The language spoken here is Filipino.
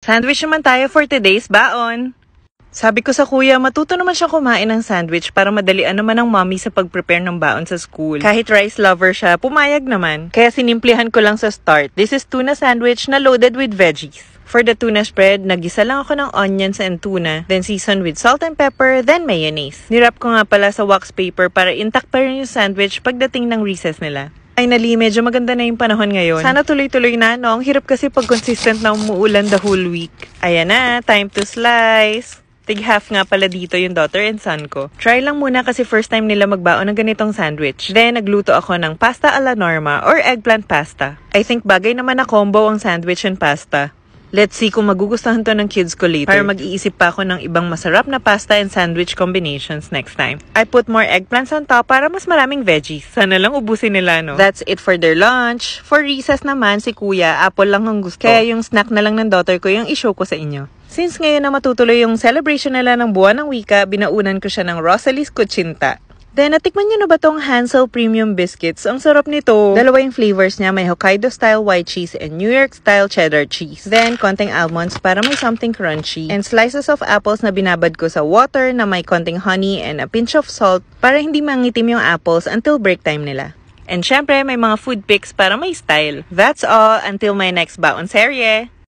Sandwich naman tayo for today's baon. Sabi ko sa kuya, matuto naman siya kumain ng sandwich para madalian naman ng mommy sa pag-prepare ng baon sa school. Kahit rice lover siya, pumayag naman. Kaya sinimplihan ko lang sa start. This is tuna sandwich na loaded with veggies. For the tuna spread, nagisa lang ako ng onions and tuna, then seasoned with salt and pepper, then mayonnaise. Nirap ko nga pala sa wax paper para intact pa rin yung sandwich pagdating ng recess nila. Finally, medyo maganda na yung panahon ngayon. Sana tuloy-tuloy na, no? Ang hirap kasi pag consistent na umuulan the whole week. Ayan na, time to slice. Tig-half nga pala dito yung daughter and son ko. Try lang muna kasi first time nila magbaon ng ganitong sandwich. Then, nagluto ako ng pasta alla norma or eggplant pasta. I think bagay naman na combo ang sandwich and pasta. Let's see kung magugustuhan to ng kids ko later. Para mag-iisip pa ako ng ibang masarap na pasta and sandwich combinations next time. I put more eggplants on top para mas maraming veggies. Sana lang ubusin nila, no? That's it for their lunch. For recess naman, si kuya, apple lang ang gusto. Kaya yung snack na lang ng daughter ko yung i-show ko sa inyo. Since ngayon na matutuloy yung celebration nila ng buwan ng wika, binaunan ko siya ng Rosalie's Kuchinta. Then, natikman nyo na ba tong Hansel Premium Biscuits? Ang sarap nito. Dalawa yung flavors niya. May Hokkaido-style white cheese and New York-style cheddar cheese. Then, konting almonds para may something crunchy. And slices of apples na binabad ko sa water na may konting honey and a pinch of salt para hindi mangitim yung apples until break time nila. And syempre, may mga food pics para may style. That's all. Until my next baon serye!